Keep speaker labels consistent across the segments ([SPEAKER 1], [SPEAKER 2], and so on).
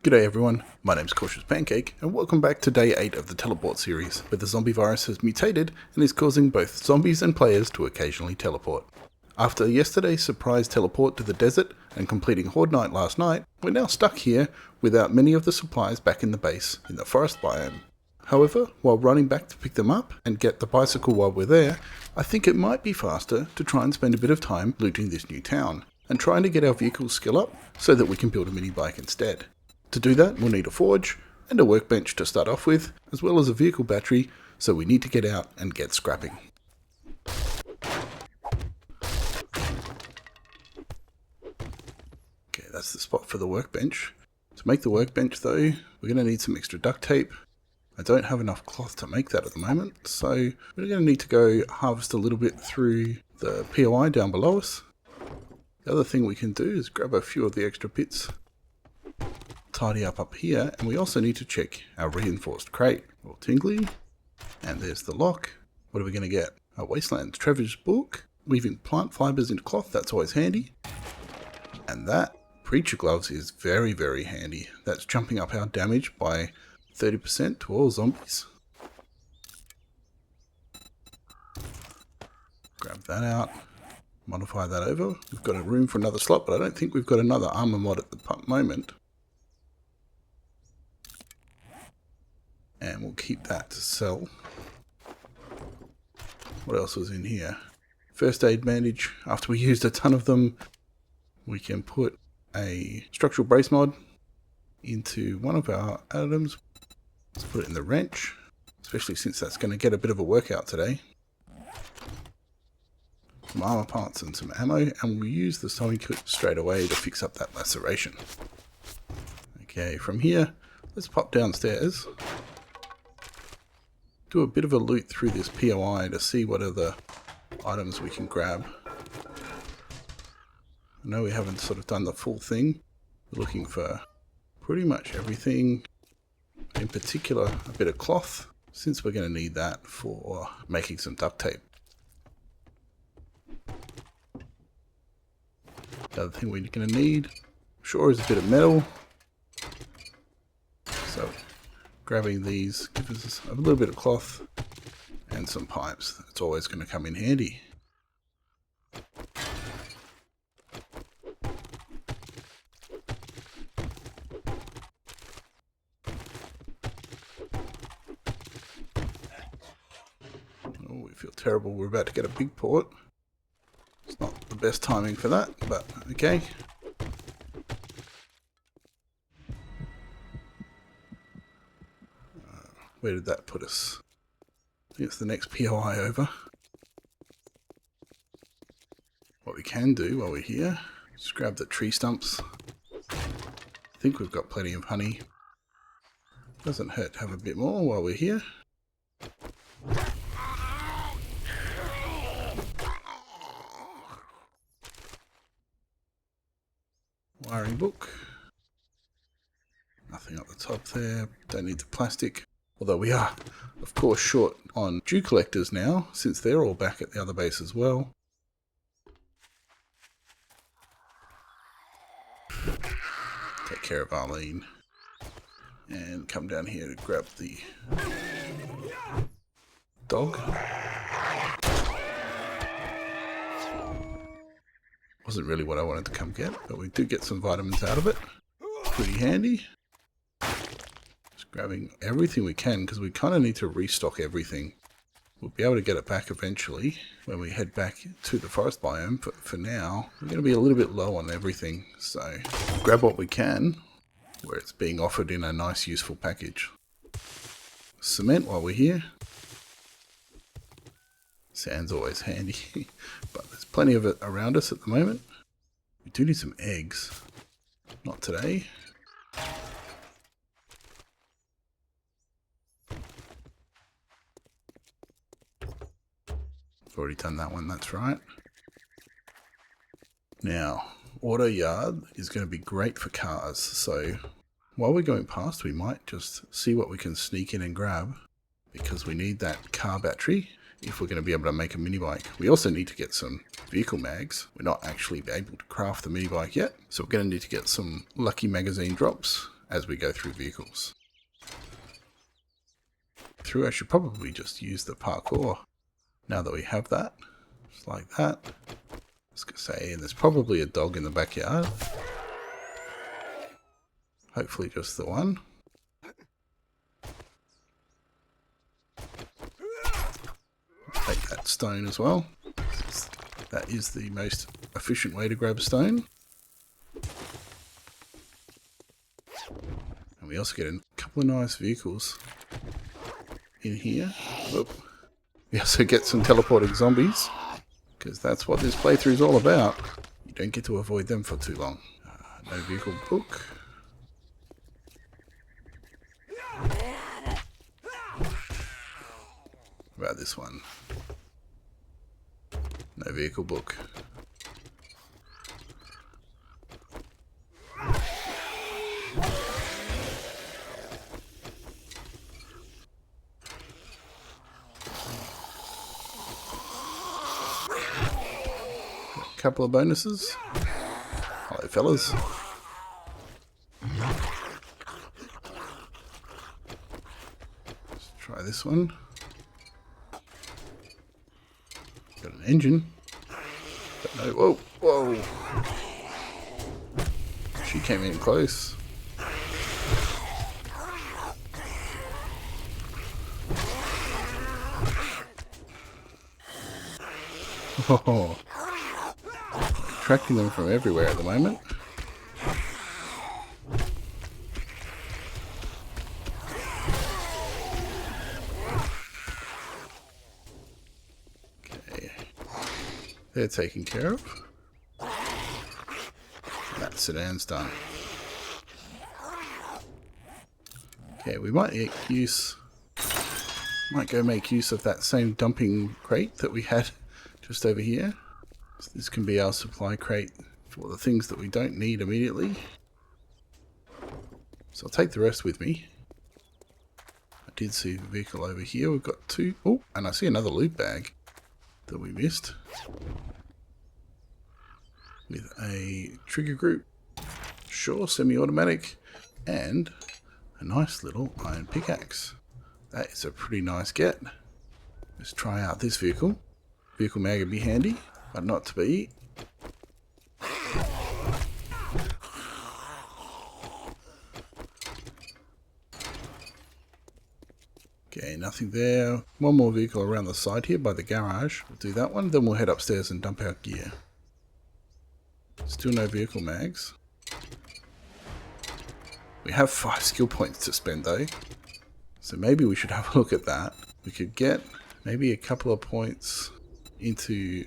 [SPEAKER 1] G'day everyone, my name's Cautious Pancake, and welcome back to day 8 of the teleport series, where the zombie virus has mutated and is causing both zombies and players to occasionally teleport. After yesterday's surprise teleport to the desert and completing Horde Night last night, we're now stuck here without many of the supplies back in the base in the forest biome. However, while running back to pick them up and get the bicycle while we're there, I think it might be faster to try and spend a bit of time looting this new town, and trying to get our vehicle skill up so that we can build a mini bike instead. To do that, we'll need a forge and a workbench to start off with, as well as a vehicle battery, so we need to get out and get scrapping. Okay, that's the spot for the workbench. To make the workbench though, we're going to need some extra duct tape. I don't have enough cloth to make that at the moment, so we're going to need to go harvest a little bit through the POI down below us. The other thing we can do is grab a few of the extra bits, tidy up here, and we also need to check our reinforced crate. All tingly, and there's the lock. What are we going to get? A Wastelands Trevor's book, weaving plant fibers into cloth, that's always handy. And that Preacher Gloves is very, very handy. That's jumping up our damage by 30% to all zombies. Grab that out, modify that over. We've got a room for another slot, but I don't think we've got another armor mod at the moment. And we'll keep that to sell. What else was in here? First aid bandage. After we used a ton of them, we can put a structural brace mod into one of our items. Let's put it in the wrench, especially since that's going to get a bit of a workout today. Some armor parts and some ammo, and we'll use the sewing kit straight away to fix up that laceration. Okay, from here, let's pop downstairs. Do a bit of a loot through this POI to see what other items we can grab. I know we haven't sort of done the full thing. We're looking for pretty much everything. In particular, a bit of cloth, since we're going to need that for making some duct tape. The other thing we're going to need, sure, is a bit of metal. So grabbing these gives us a little bit of cloth and some pipes. That's always going to come in handy. Oh, we feel terrible. We're about to get a big port. It's not the best timing for that, but okay. Where did that put us? I think it's the next POI over. What we can do while we're here, just grab the tree stumps. I think we've got plenty of honey. Doesn't hurt to have a bit more while we're here. Wiring book. Nothing up the top there. Don't need the plastic. Although we are, of course, short on dew collectors now, since they're all back at the other base as well. Take care of Arlene. And come down here to grab the dog. Wasn't really what I wanted to come get, but we do get some vitamins out of it. Pretty handy. Grabbing everything we can, because we kind of need to restock everything. We'll be able to get it back eventually when we head back to the forest biome, but for now we're going to be a little bit low on everything, so grab what we can where it's being offered in a nice useful package. Cement while we're here. Sand's always handy, but there's plenty of it around us at the moment. We do need some eggs. Not today. Already done that one, that's right. Now, auto yard is going to be great for cars, so while we're going past we might just see what we can sneak in and grab, because we need that car battery if we're going to be able to make a mini bike. We also need to get some vehicle mags. We're not actually able to craft the mini bike yet, so we're going to need to get some lucky magazine drops as we go through vehicles. I should probably just use the parkour now that we have that. Just like that. I was going to say, and there's probably a dog in the backyard. Hopefully just the one. Take that stone as well. That is the most efficient way to grab stone. And we also get a couple of nice vehicles in here. Whoop. We also get some teleporting zombies, because that's what this playthrough is all about. You don't get to avoid them for too long. No vehicle book. What about this one? No vehicle book. Couple of bonuses. Hello, fellas. Let's try this one. Got an engine. But no, whoa, whoa. She came in close. Oh. Attracting them from everywhere at the moment. Okay. They're taken care of. That sedan's done. Okay, we might go make use of that same dumping crate that we had just over here. So this can be our supply crate for the things that we don't need immediately. So I'll take the rest with me. I did see the vehicle over here. We've got two. Oh, and I see another loot bag that we missed. With a trigger group. Sure, semi-automatic. And a nice little iron pickaxe. That is a pretty nice get. Let's try out this vehicle. Vehicle mag would be handy. But not to be. Okay, nothing there. One more vehicle around the side here by the garage. We'll do that one. Then we'll head upstairs and dump our gear. Still no vehicle mags. We have 5 skill points to spend though. So maybe we should have a look at that. We could get maybe a couple of points into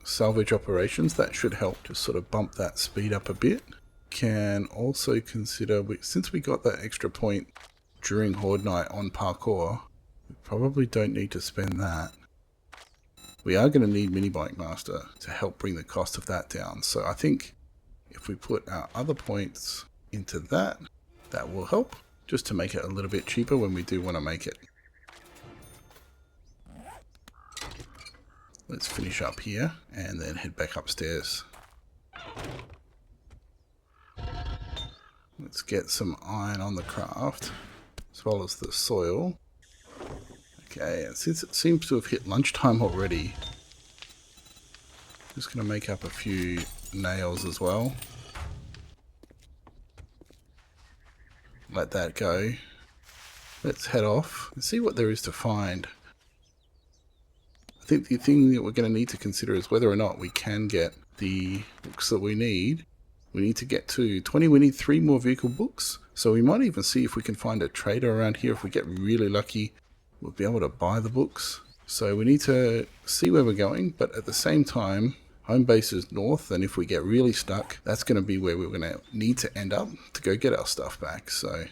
[SPEAKER 1] salvage operations. That should help to sort of bump that speed up a bit. Can also consider, since we got that extra point during Horde Night on parkour, we probably don't need to spend that. We are going to need Mini Bike Master to help bring the cost of that down. So I think if we put our other points into that, that will help just to make it a little bit cheaper when we do want to make it. Let's finish up here and then head back upstairs. Let's get some iron on the craft as well as the soil. Okay, and since it seems to have hit lunchtime already, I'm just going to make up a few nails as well. Let that go. Let's head off and see what there is to find. I think the thing that we're going to need to consider is whether or not we can get the books that we need. We need to get to 20. We need 3 more vehicle books. So we might even see if we can find a trader around here. If we get really lucky, we'll be able to buy the books. So we need to see where we're going. But at the same time, home base is north. And if we get really stuck, that's going to be where we're going to need to end up to go get our stuff back. So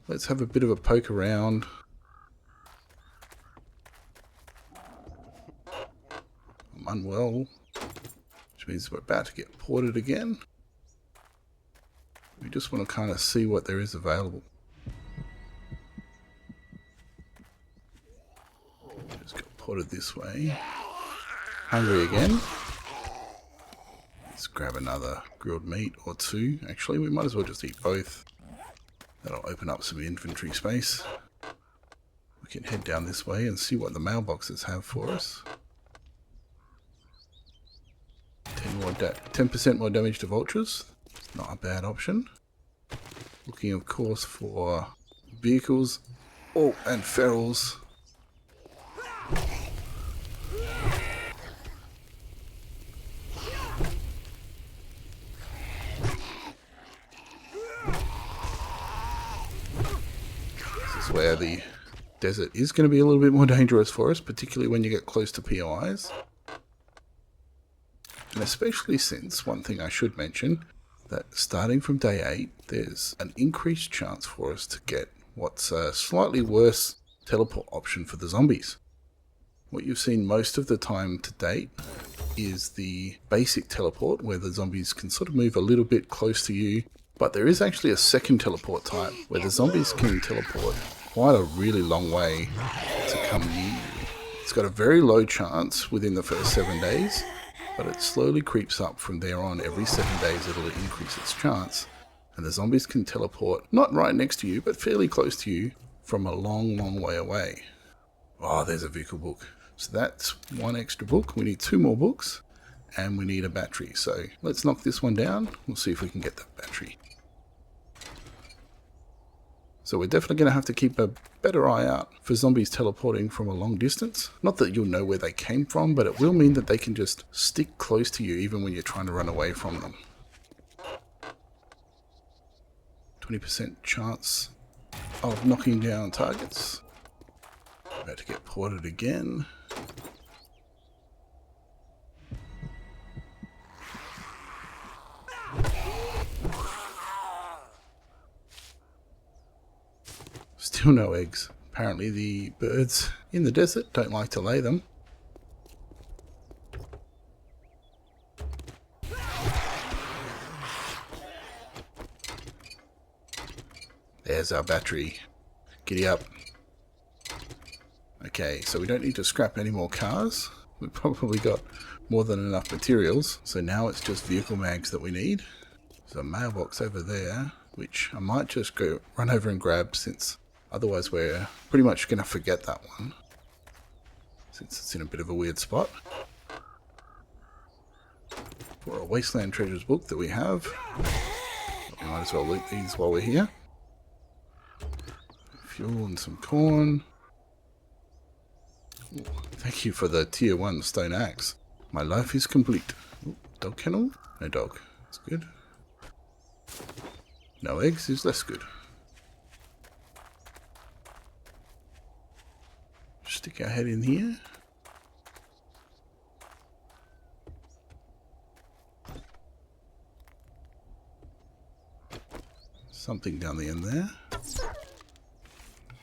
[SPEAKER 1] let's have a bit of a poke around. I'm unwell, which means we're about to get ported again. We just want to kind of see what there is available. Just got ported this way. Hungry again. Let's grab another grilled meat or 2. Actually, we might as well just eat both. That'll open up some inventory space. We can head down this way and see what the mailboxes have for us. 10% more damage to vultures. Not a bad option. Looking, of course, for vehicles. Oh, and ferals. This is where the desert is going to be a little bit more dangerous for us, particularly when you get close to POIs. And especially since, one thing I should mention, that starting from day 8, there's an increased chance for us to get what's a slightly worse teleport option for the zombies. What you've seen most of the time to date is the basic teleport, where the zombies can sort of move a little bit close to you, but there is actually a second teleport type, where the zombies can teleport quite a really long way to come near you. It's got a very low chance within the first 7 days, but it slowly creeps up from there on. Every 7 days it'll increase its chance, and the zombies can teleport, not right next to you, but fairly close to you from a long, long way away. Oh, there's a vehicle book. So that's one extra book. We need 2 more books, and we need a battery. So let's knock this one down. We'll see if we can get that battery. So we're definitely going to have to keep a better eye out for zombies teleporting from a long distance. Not that you'll know where they came from, but it will mean that they can just stick close to you even when you're trying to run away from them. 20% chance of knocking down targets. About to get ported again. Still no eggs. Apparently the birds in the desert don't like to lay them. There's our battery. Giddy up. Okay, so we don't need to scrap any more cars. We've probably got more than enough materials. So now it's just vehicle mags that we need. There's a mailbox over there, which I might just go run over and grab, since otherwise we're pretty much going to forget that one, since it's in a bit of a weird spot. For a Wasteland Treasures book that we have, we might as well loot these while we're here. Fuel and some corn. Ooh, thank you for the tier 1 stone axe. My life is complete. Ooh, dog kennel? No dog. That's good. No eggs is less good. Stick our head in here. Something down the end there.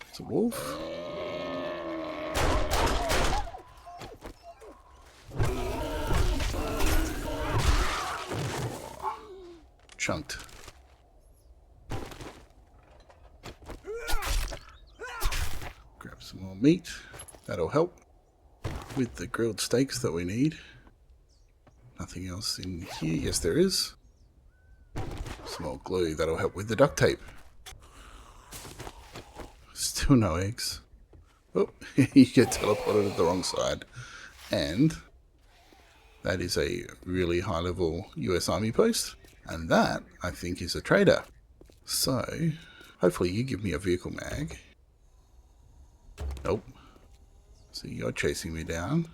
[SPEAKER 1] It's a wolf. Chunked. Grab some more meat. That'll help with the grilled steaks that we need. Nothing else in here. Yes, there is. Some more glue. That'll help with the duct tape. Still no eggs. Oh, you get teleported to the wrong side. And that is a really high level US Army post. And that, I think, is a trader. So, hopefully you give me a vehicle mag. Nope. So you're chasing me down.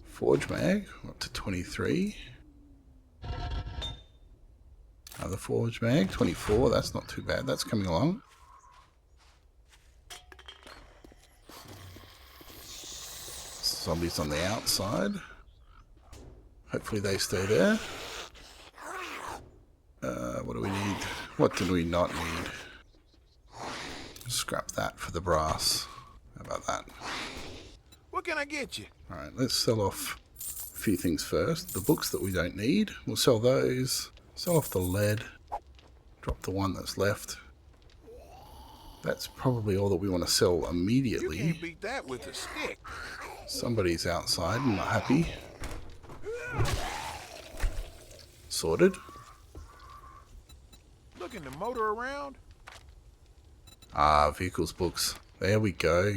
[SPEAKER 1] Forge mag, we're up to 23. Another forge mag, 24, that's not too bad, that's coming along. Zombies on the outside. Hopefully they stay there. What do we need? What do we not need? Scrap that for the brass. How about that?
[SPEAKER 2] What can I get you?
[SPEAKER 1] Alright, let's sell off a few things first. The books that we don't need, we'll sell those. Sell off the lead. Drop the one that's left. That's probably all that we want to sell
[SPEAKER 2] You
[SPEAKER 1] immediately.
[SPEAKER 2] can't beat that with a stick.
[SPEAKER 1] Somebody's outside and not happy. Sorted.
[SPEAKER 2] Looking to motor around?
[SPEAKER 1] Ah, vehicles books. There we go.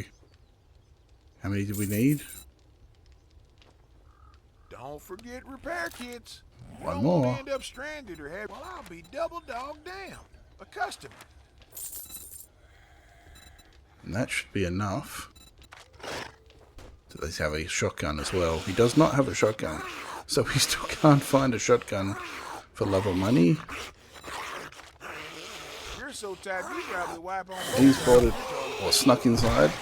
[SPEAKER 1] How many do we need?
[SPEAKER 2] Don't forget repair kits.
[SPEAKER 1] One
[SPEAKER 2] Don't
[SPEAKER 1] more.
[SPEAKER 2] want to end up stranded or have... Well, I'll be double dog down. A customer.
[SPEAKER 1] And that should be enough. So they have a shotgun as well. He does not have a shotgun. So we still can't find a shotgun for love or money.
[SPEAKER 2] You're so tight, you probably wipe on...
[SPEAKER 1] He's bought it or snuck inside.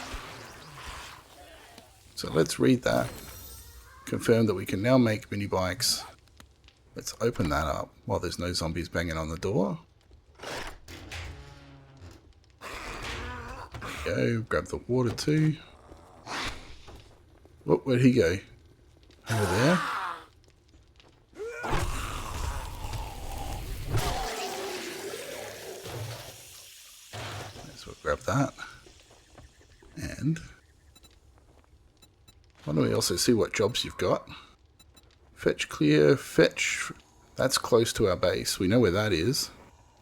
[SPEAKER 1] So let's read that. Confirm that we can now make mini bikes. Let's open that up while there's no zombies banging on the door. There we go. Grab the water too. Oh, where'd he go? Over there. Let's grab that. And why don't we also see what jobs you've got? Fetch clear, fetch. That's close to our base. We know where that is.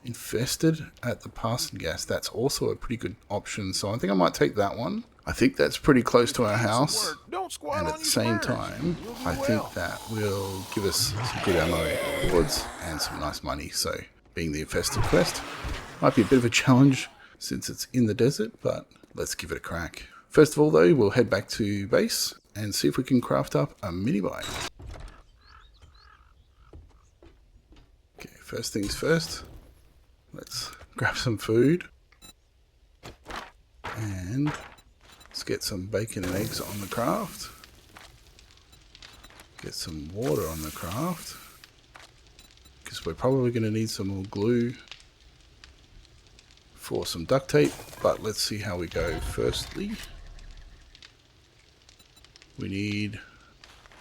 [SPEAKER 1] Infested at the Parson Gas. That's also a pretty good option. So I think I might take that one. I think that's pretty close to our house. And at the same time, I think that will give us some good ammo, hordes, and some nice money. So being the infested quest might be a bit of a challenge since it's in the desert, but let's give it a crack. First of all though, we'll head back to base and see if we can craft up a mini bike. Okay, first things first, let's grab some food and let's get some bacon and eggs on the craft. Get some water on the craft because we're probably going to need some more glue for some duct tape, but let's see how we go. Firstly, we need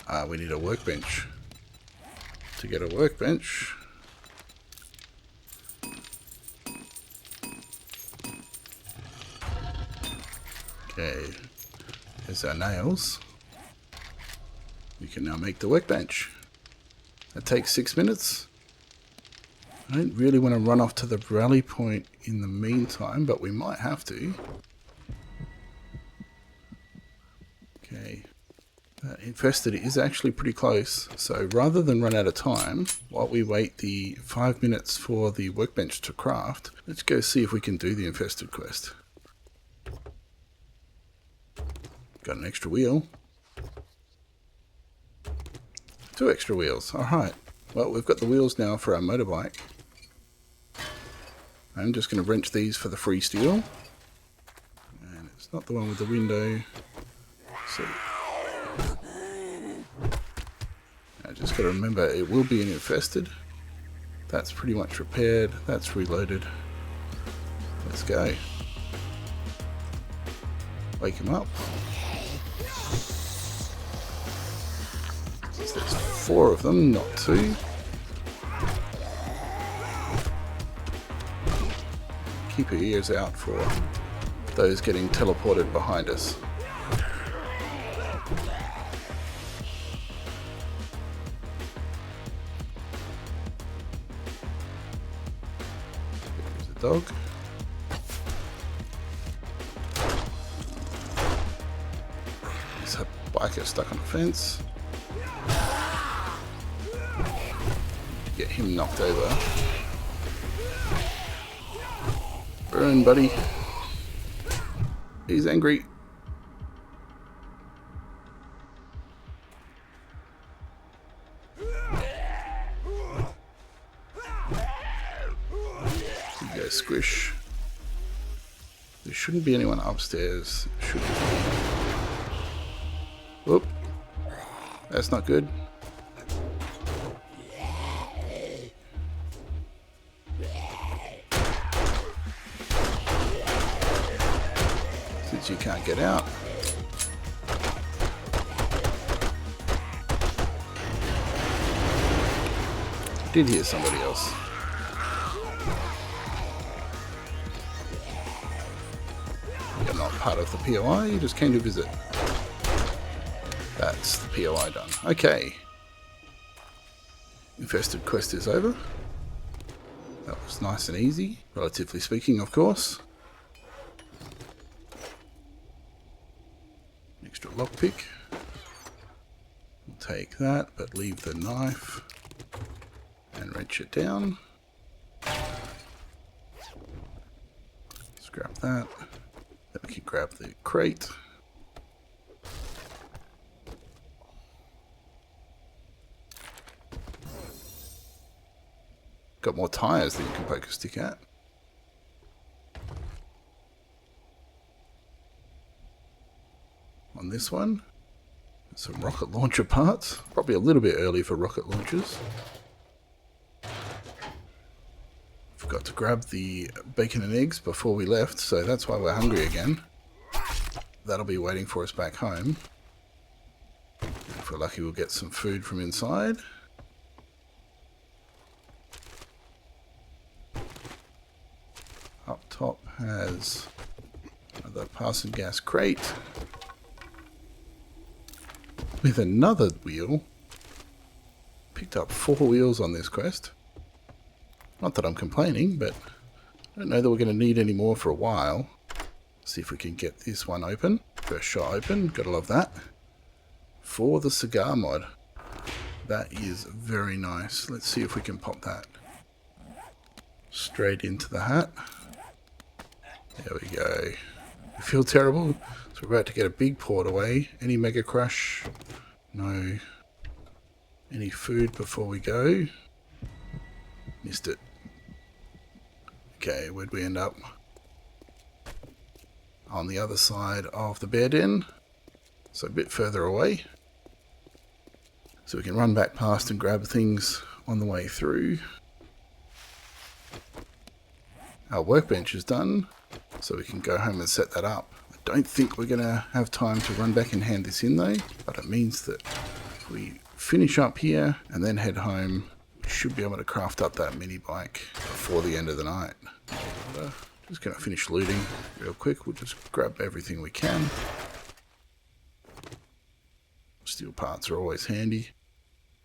[SPEAKER 1] a workbench. To get a workbench, okay, here's our nails. We can now make the workbench. That takes 6 minutes. I don't really want to run off to the rally point in the meantime, but we might have to. Okay. That infested is actually pretty close, so rather than run out of time, while we wait the 5 minutes for the workbench to craft, let's go see if we can do the infested quest. Got an extra wheel. 2 extra wheels, alright. Well, we've got the wheels now for our motorbike. I'm just going to wrench these for the free steel. And it's not the one with the window. So I just got to remember it will be an infested. That's pretty much repaired. That's reloaded. Let's go. Wake him up. So there's 4 of them, not 2. Keep your ears out for those getting teleported behind us. There's a dog. There's a biker stuck on a fence. Get him knocked over. Burn, buddy. He's angry. You go squish. There shouldn't be anyone upstairs. Should be. Whoop. That's not good. Since you can't get out. Did hear somebody else. part of the POI, you just came to visit. That's the POI done. Okay. Infested quest is over. That was nice and easy, relatively speaking, of course. Extra lockpick. We'll take that, but leave the knife and wrench it down. Let's grab that. Then we can grab the crate. Got more tires than you can poke a stick at. On this one, some rocket launcher parts. Probably a little bit early for rocket launchers. Forgot to grab the bacon and eggs before we left, so that's why we're hungry again. That'll be waiting for us back home. If we're lucky, we'll get some food from inside. Up top has another passing gas crate with another wheel. Picked up 4 wheels on this quest. Not that I'm complaining, but I don't know that we're going to need any more for a while. See if we can get this one open. First shot open, gotta love that. For the cigar mod. That is very nice. Let's see if we can pop that straight into the hat. There we go. I feel terrible. So we're about to get a big port away. Any Mega Crush? No. Any food before we go? Missed it. Okay, where'd we end up? On the other side of the bear den. So a bit further away. So we can run back past and grab things on the way through. Our workbench is done. So we can go home and set that up. I don't think we're going to have time to run back and hand this in though. But it means that if we finish up here and then head home, we should be able to craft up that mini bike before the end of the night. Just going to finish looting real quick. We'll just grab everything we can. Steel parts are always handy.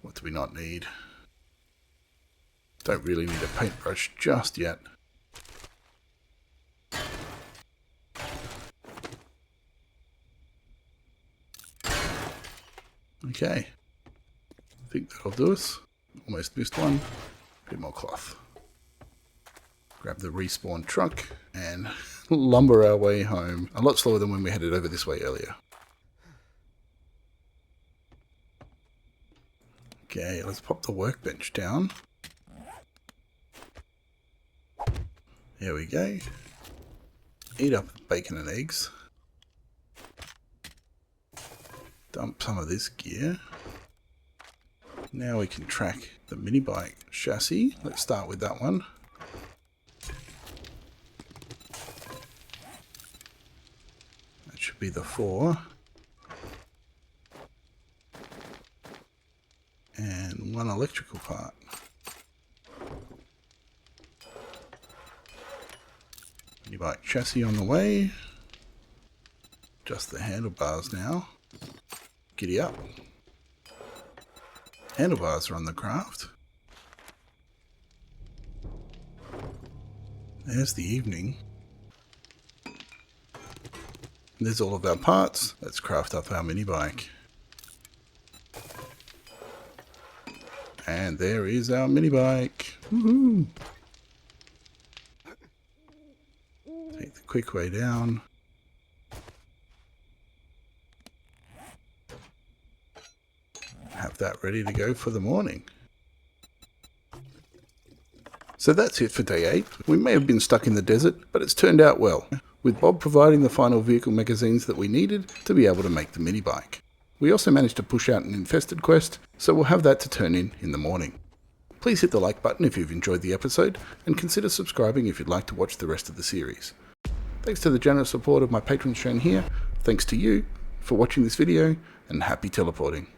[SPEAKER 1] What do we not need? Don't really need a paintbrush just yet. Okay, I think that'll do us. Almost missed one. A bit more cloth. Grab the respawn truck and lumber our way home. A lot slower than when we headed over this way earlier. Okay, let's pop the workbench down. There we go. Eat up the bacon and eggs. Dump some of this gear. Now we can track the mini bike chassis. Let's start with that one. That should be the 4. And 1 electrical part. Mini bike chassis on the way. Just the handlebars now. Giddy up. Handlebars are on the craft. There's the evening. There's all of our parts. Let's craft up our mini bike. And there is our mini bike. Woohoo! Take the quick way down. Have that ready to go for the morning. So that's it for day 8. We may have been stuck in the desert, but it's turned out well, with Bob providing the final vehicle magazines that we needed to be able to make the mini bike. We also managed to push out an infested quest, so we'll have that to turn in the morning. Please hit the like button if you've enjoyed the episode, and consider subscribing if you'd like to watch the rest of the series. Thanks to the generous support of my patrons shown here, thanks to you for watching this video, and happy teleporting.